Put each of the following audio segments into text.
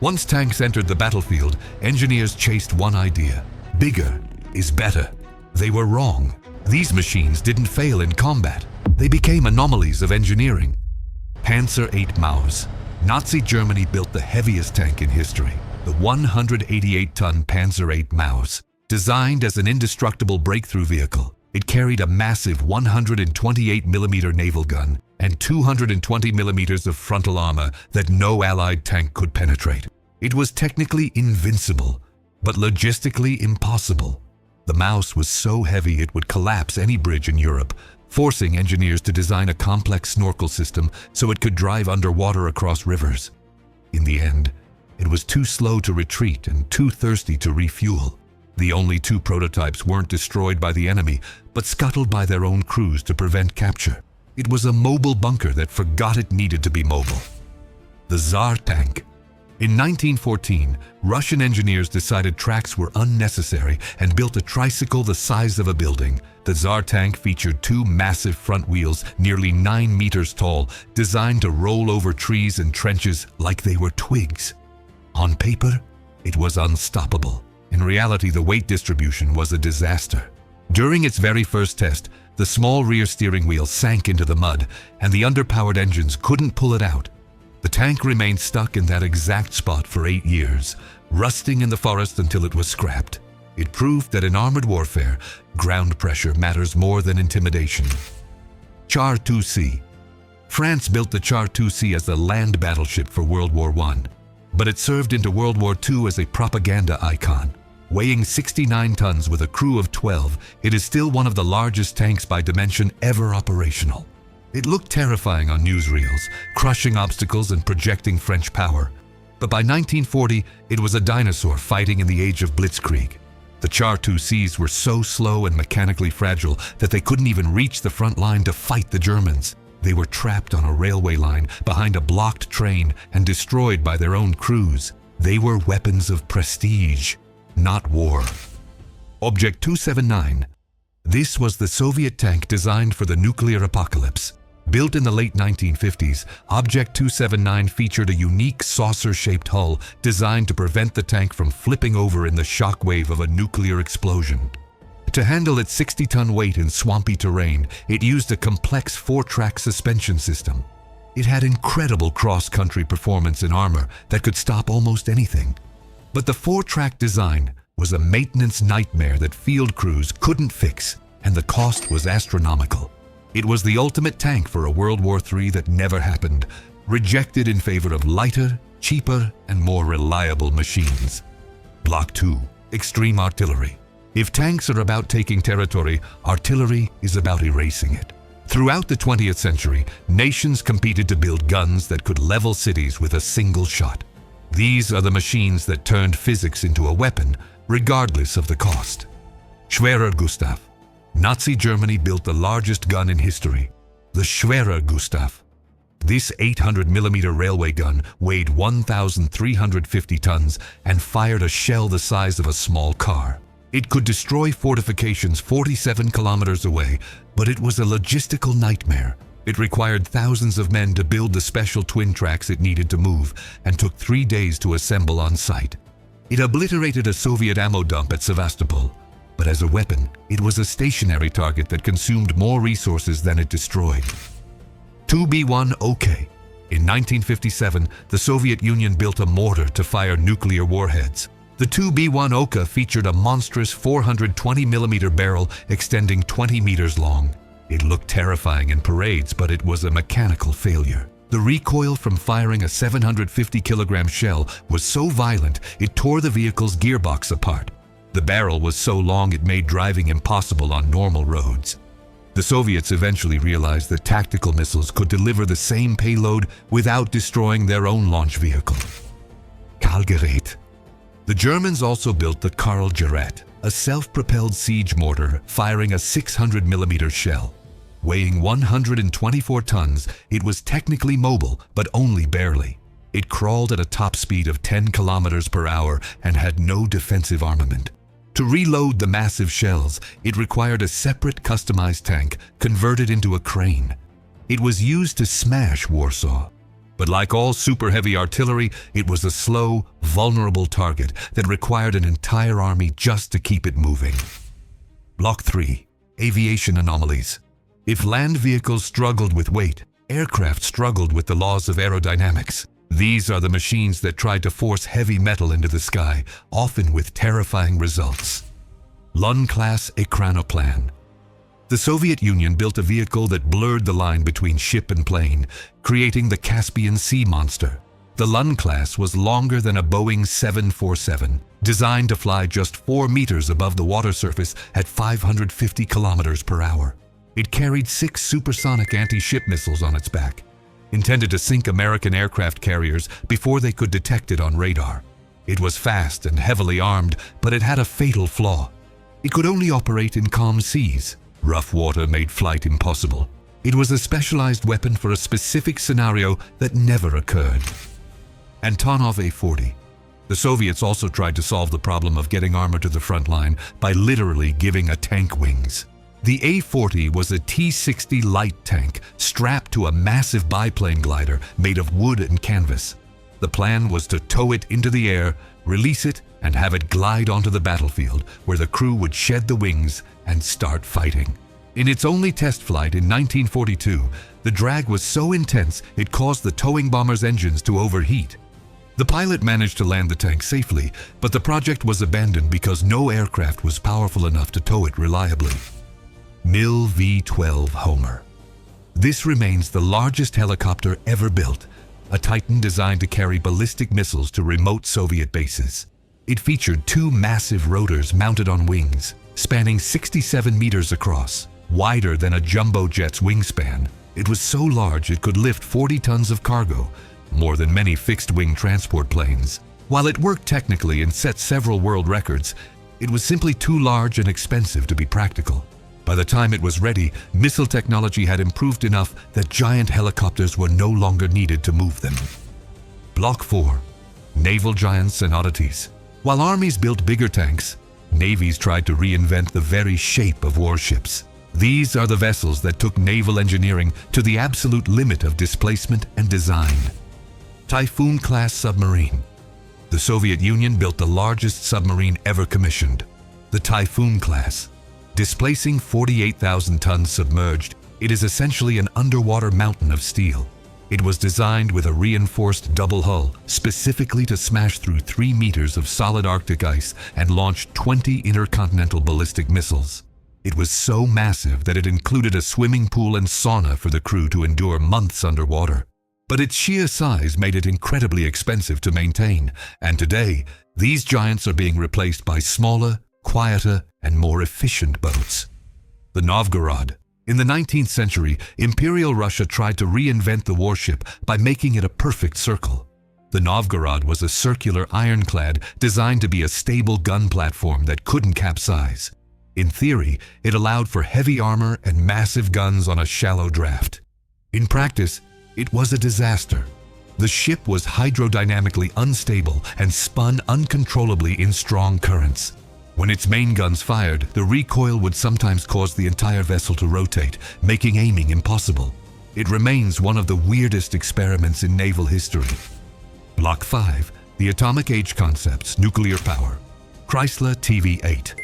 Once tanks entered the battlefield, engineers chased one idea: bigger is better. They were wrong. These machines didn't fail in combat. They became anomalies of engineering. Panzer VIII Maus. Nazi Germany built the heaviest tank in history, the 188-ton Panzer VIII Maus. Designed as an indestructible breakthrough vehicle, it carried a massive 128mm naval gun and 220mm of frontal armor that no Allied tank could penetrate. It was technically invincible, but logistically impossible. The Maus was so heavy it would collapse any bridge in Europe, forcing engineers to design a complex snorkel system so it could drive underwater across rivers. In the end, it was too slow to retreat and too thirsty to refuel. The only two prototypes weren't destroyed by the enemy, but scuttled by their own crews to prevent capture. It was a mobile bunker that forgot it needed to be mobile. The Tsar tank. In 1914, Russian engineers decided tracks were unnecessary and built a tricycle the size of a building. The Tsar tank featured two massive front wheels, nearly 9 meters tall, designed to roll over trees and trenches like they were twigs. On paper, it was unstoppable. In reality, the weight distribution was a disaster. During its very first test, the small rear steering wheel sank into the mud, and the underpowered engines couldn't pull it out. The tank remained stuck in that exact spot for 8 years, rusting in the forest until it was scrapped. It proved that in armored warfare, ground pressure matters more than intimidation. Char 2C. France built the Char 2C as a land battleship for World War I, but it served into World War II as a propaganda icon. Weighing 69 tons with a crew of 12, it is still one of the largest tanks by dimension ever operational. It looked terrifying on newsreels, crushing obstacles and projecting French power. But by 1940, it was a dinosaur fighting in the age of blitzkrieg. The Char 2Cs were so slow and mechanically fragile that they couldn't even reach the front line to fight the Germans. They were trapped on a railway line behind a blocked train and destroyed by their own crews. They were weapons of prestige, not war. Object 279. This was the Soviet tank designed for the nuclear apocalypse. Built in the late 1950s, Object 279 featured a unique saucer-shaped hull designed to prevent the tank from flipping over in the shock wave of a nuclear explosion. To handle its 60-ton weight in swampy terrain, it used a complex 4-track suspension system. It had incredible cross-country performance in armor that could stop almost anything. But the 4-track design was a maintenance nightmare that field crews couldn't fix, and the cost was astronomical. It was the ultimate tank for a World War III that never happened, rejected in favor of lighter, cheaper, and more reliable machines. Block 2. Extreme artillery. If tanks are about taking territory, artillery is about erasing it. Throughout the 20th century, nations competed to build guns that could level cities with a single shot. These are the machines that turned physics into a weapon, regardless of the cost. Schwerer Gustav. Nazi Germany built the largest gun in history, the Schwerer Gustav. This 800mm railway gun weighed 1,350 tons and fired a shell the size of a small car. It could destroy fortifications 47 kilometers away, but it was a logistical nightmare. It required thousands of men to build the special twin tracks it needed to move, and took 3 days to assemble on site. It obliterated a Soviet ammo dump at Sevastopol, but as a weapon, it was a stationary target that consumed more resources than it destroyed. 2B-1 OK. In 1957, the Soviet Union built a mortar to fire nuclear warheads. The 2B-1 Oka featured a monstrous 420mm barrel extending 20 meters long. It looked terrifying in parades, but it was a mechanical failure. The recoil from firing a 750-kilogram shell was so violent it tore the vehicle's gearbox apart. The barrel was so long it made driving impossible on normal roads. The Soviets eventually realized that tactical missiles could deliver the same payload without destroying their own launch vehicle. Karlgerät. The Germans also built the Karlgerät, a self-propelled siege mortar firing a 600mm shell. Weighing 124 tons, it was technically mobile, but only barely. It crawled at a top speed of 10 kilometers per hour and had no defensive armament. To reload the massive shells, it required a separate customized tank converted into a crane. It was used to smash Warsaw. But like all super heavy artillery, it was a slow, vulnerable target that required an entire army just to keep it moving. Block 3. Aviation anomalies. If land vehicles struggled with weight, aircraft struggled with the laws of aerodynamics. These are the machines that tried to force heavy metal into the sky, often with terrifying results. Lund-class ekranoplan. The Soviet Union built a vehicle that blurred the line between ship and plane, creating the Caspian Sea monster. The Lund class was longer than a Boeing 747, designed to fly just 4 meters above the water surface at 550 kilometers per hour. It carried 6 supersonic anti-ship missiles on its back, intended to sink American aircraft carriers before they could detect it on radar. It was fast and heavily armed, but it had a fatal flaw. It could only operate in calm seas. Rough water made flight impossible. It was a specialized weapon for a specific scenario that never occurred. Antonov A-40. The Soviets also tried to solve the problem of getting armor to the front line by literally giving a tank wings. The A-40 was a T-60 light tank strapped to a massive biplane glider made of wood and canvas. The plan was to tow it into the air, release it, and have it glide onto the battlefield, where the crew would shed the wings and start fighting. In its only test flight in 1942, the drag was so intense it caused the towing bomber's engines to overheat. The pilot managed to land the tank safely, but the project was abandoned because no aircraft was powerful enough to tow it reliably. Mil V-12 Homer. This remains the largest helicopter ever built, a Titan designed to carry ballistic missiles to remote Soviet bases. It featured 2 massive rotors mounted on wings, spanning 67 meters across, wider than a jumbo jet's wingspan. It was so large it could lift 40 tons of cargo, more than many fixed-wing transport planes. While it worked technically and set several world records, it was simply too large and expensive to be practical. By the time it was ready, missile technology had improved enough that giant helicopters were no longer needed to move them. Block 4. Naval giants and oddities. While armies built bigger tanks, navies tried to reinvent the very shape of warships. These are the vessels that took naval engineering to the absolute limit of displacement and design. Typhoon-class submarine. The Soviet Union built the largest submarine ever commissioned, the Typhoon class. Displacing 48,000 tons submerged, it is essentially an underwater mountain of steel. It was designed with a reinforced double hull, specifically to smash through 3 meters of solid Arctic ice and launch 20 intercontinental ballistic missiles. It was so massive that it included a swimming pool and sauna for the crew to endure months underwater. But its sheer size made it incredibly expensive to maintain, and today, these giants are being replaced by smaller, quieter, and more efficient boats. The Novgorod. In the 19th century, Imperial Russia tried to reinvent the warship by making it a perfect circle. The Novgorod was a circular ironclad designed to be a stable gun platform that couldn't capsize. In theory, it allowed for heavy armor and massive guns on a shallow draft. In practice, it was a disaster. The ship was hydrodynamically unstable and spun uncontrollably in strong currents. When its main guns fired, the recoil would sometimes cause the entire vessel to rotate, making aiming impossible. It remains one of the weirdest experiments in naval history. Block 5. The Atomic Age Concepts, Nuclear Power. Chrysler TV-8.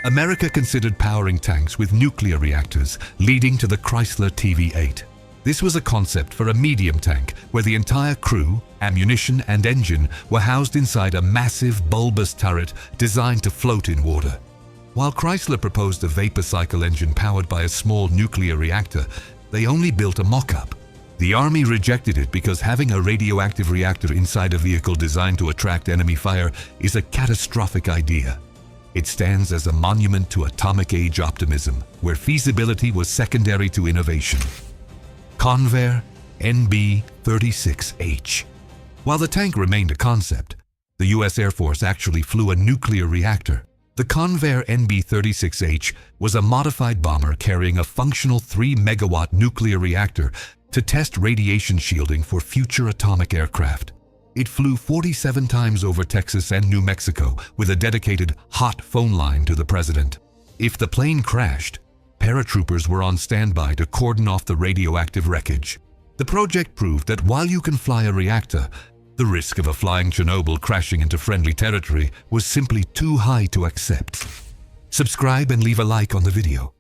America considered powering tanks with nuclear reactors, leading to the Chrysler TV-8. This was a concept for a medium tank where the entire crew, ammunition, and engine were housed inside a massive bulbous turret designed to float in water. While Chrysler proposed a vapor cycle engine powered by a small nuclear reactor, they only built a mock-up. The Army rejected it because having a radioactive reactor inside a vehicle designed to attract enemy fire is a catastrophic idea. It stands as a monument to atomic age optimism, where feasibility was secondary to innovation. Convair NB-36H. While the tank remained a concept, the U.S. Air Force actually flew a nuclear reactor. The Convair NB-36H was a modified bomber carrying a functional 3-megawatt nuclear reactor to test radiation shielding for future atomic aircraft. It flew 47 times over Texas and New Mexico with a dedicated hot phone line to the president. If the plane crashed, paratroopers were on standby to cordon off the radioactive wreckage. The project proved that while you can fly a reactor, the risk of a flying Chernobyl crashing into friendly territory was simply too high to accept. Subscribe and leave a like on the video.